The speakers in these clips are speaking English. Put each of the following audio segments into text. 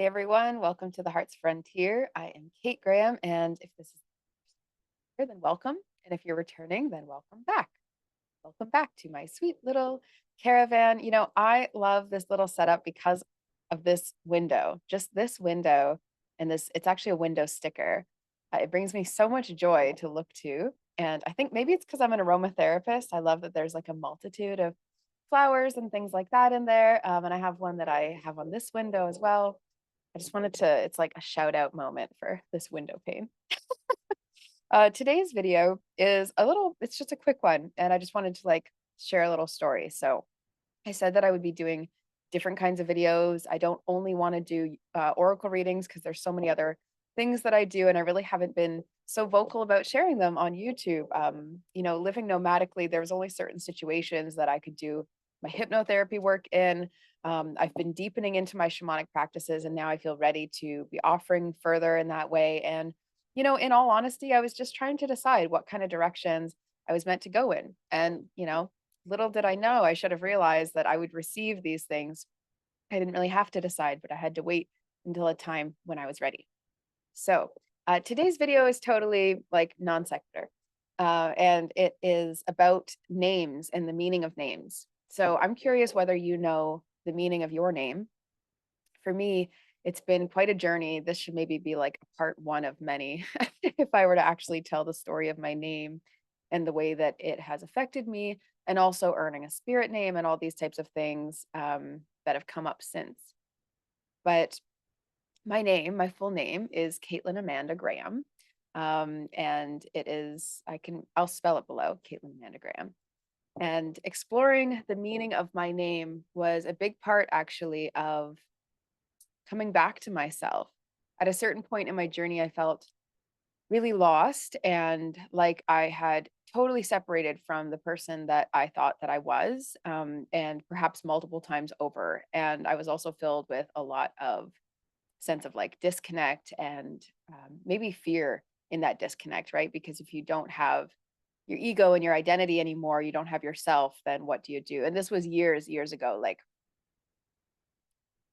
Hey everyone, welcome to the Heart's Frontier. I am Kate Graham, and if this is here, then welcome. And if you're returning, then welcome back. Welcome back to my sweet little caravan. I love this little setup because of this window, just this window, and it's actually a window sticker. It brings me so much joy to look to. And I think maybe it's because I'm an aromatherapist. I love that there's like a multitude of flowers and things like that in there. And I have one that I have on this window as well. I just wanted to, it's like a shout out moment for this window pane. Today's video is it's just a quick one. And I just wanted to share a little story. So I said that I would be doing different kinds of videos. I don't only want to do oracle readings because there's so many other things that I do. And I really haven't been so vocal about sharing them on YouTube. Living nomadically, there was only certain situations that I could do my hypnotherapy work in. I've been deepening into my shamanic practices, and now I feel ready to be offering further in that way. And, in all honesty, I was just trying to decide what kind of directions I was meant to go in. And, little did I know, I should have realized that I would receive these things. I didn't really have to decide, but I had to wait until a time when I was ready. So, today's video is totally like non sequitur, and it is about names and the meaning of names. So, I'm curious whether you know the meaning of your name. For me, it's been quite a journey. This should maybe be like a part one of many if I were to actually tell the story of my name and the way that it has affected me, and also earning a spirit name and all these types of things that have come up since. But my full name is Caitlin Amanda Graham. And I'll spell it below, Caitlin Amanda Graham. And exploring the meaning of my name was a big part actually of coming back to myself. At a certain point in my journey, I felt really lost and like I had totally separated from the person that I thought that I was, and perhaps multiple times over. And I was also filled with a lot of sense of like disconnect and maybe fear in that disconnect, right? Because if you don't have your ego and your identity anymore, you don't have yourself, then what do you do? And this was years ago, like,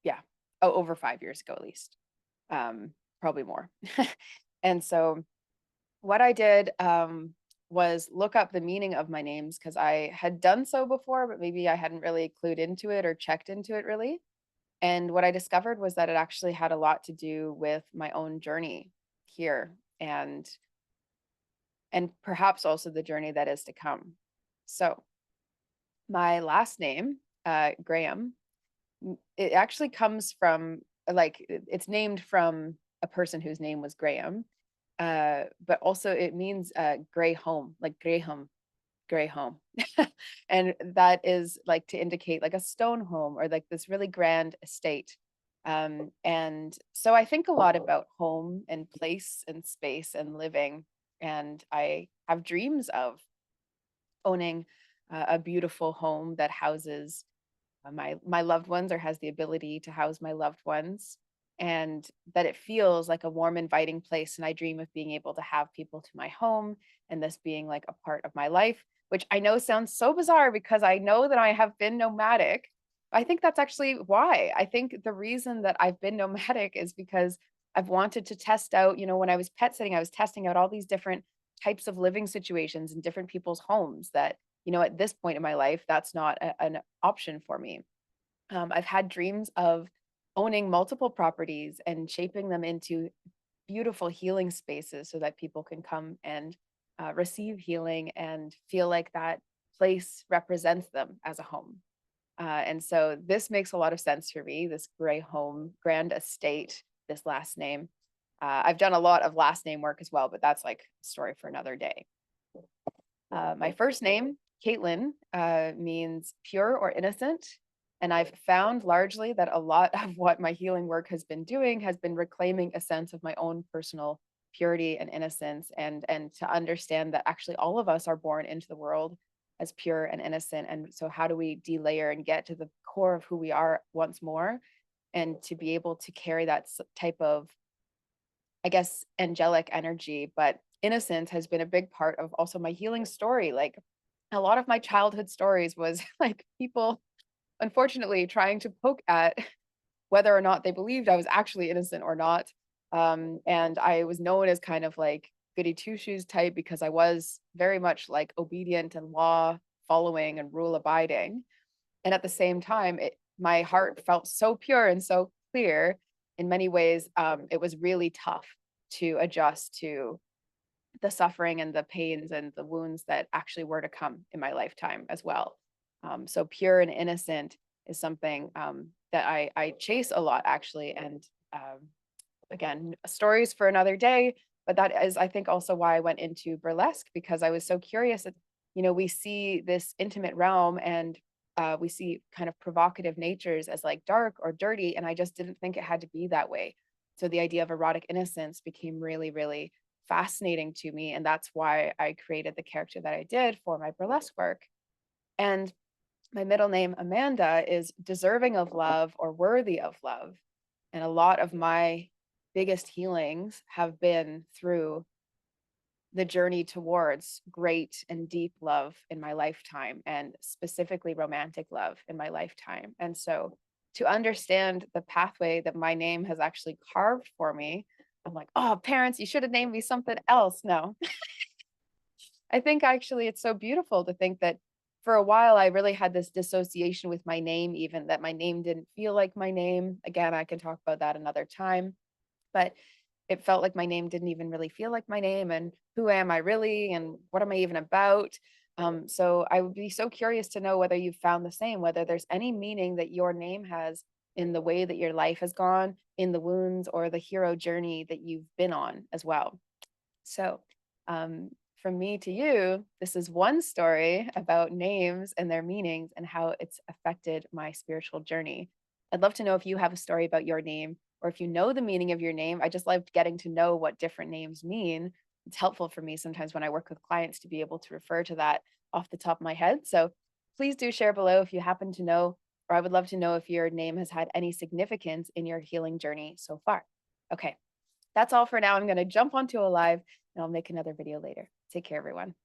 yeah, over 5 years ago at least, probably more. And so what I did was look up the meaning of my names because I had done so before, but maybe I hadn't really clued into it or checked into it really. And what I discovered was that it actually had a lot to do with my own journey here and perhaps also the journey that is to come. So my last name, Graham, it actually comes from it's named from a person whose name was Graham. But also it means gray home, like Graham, gray home. And that is like to indicate like a stone home or like this really grand estate. And so I think a lot about home and place and space and living. And I have dreams of owning a beautiful home that houses my loved ones or has the ability to house my loved ones, and that it feels like a warm, inviting place. And I dream of being able to have people to my home and this being like a part of my life, which I know sounds so bizarre because I know that I have been nomadic. I think that's actually why. I think the reason that I've been nomadic is because I've wanted to test out, when I was pet sitting, I was testing out all these different types of living situations in different people's homes that, at this point in my life, that's not an option for me. I've had dreams of owning multiple properties and shaping them into beautiful healing spaces so that people can come and receive healing and feel like that place represents them as a home. And so this makes a lot of sense for me, this gray home, grand estate, this last name. I've done a lot of last name work as well, but that's like a story for another day. My first name, Caitlin, means pure or innocent. And I've found largely that a lot of what my healing work has been doing has been reclaiming a sense of my own personal purity and innocence, and to understand that actually all of us are born into the world as pure and innocent. And so how do we delayer and get to the core of who we are once more, and to be able to carry that type of, I guess, angelic energy. But innocence has been a big part of also my healing story. Like a lot of my childhood stories was like people, unfortunately, trying to poke at whether or not they believed I was actually innocent or not. And I was known as kind of like goody two shoes type because I was very much like obedient and law following and rule abiding. And at the same time, my heart felt so pure and so clear in many ways. It was really tough to adjust to the suffering and the pains and the wounds that actually were to come in my lifetime as well. So pure and innocent is something that I chase a lot actually. And again, stories for another day, but that is, I think, also why I went into burlesque, because I was so curious that, we see this intimate realm and we see kind of provocative natures as like dark or dirty. And I just didn't think it had to be that way. So the idea of erotic innocence became really, really fascinating to me. And that's why I created the character that I did for my burlesque work. And my middle name, Amanda, is deserving of love or worthy of love. And a lot of my biggest healings have been through the journey towards great and deep love in my lifetime, and specifically romantic love in my lifetime. And so to understand the pathway that my name has actually carved for me, I'm like, oh, parents, you should have named me something else. No, I think actually it's so beautiful to think that for a while I really had this dissociation with my name, even that my name didn't feel like my name. Again, I can talk about that another time, but it felt like my name didn't even really feel like my name. And who am I really? And what am I even about? So I would be so curious to know whether you've found the same, whether there's any meaning that your name has in the way that your life has gone, in the wounds or the hero journey that you've been on as well. So, from me to you, this is one story about names and their meanings and how it's affected my spiritual journey. I'd love to know if you have a story about your name or if you know the meaning of your name. I just loved getting to know what different names mean. It's helpful for me sometimes when I work with clients to be able to refer to that off the top of my head. So please do share below if you happen to know, or I would love to know if your name has had any significance in your healing journey so far. Okay, that's all for now. I'm going to jump onto a live and I'll make another video later. Take care, everyone.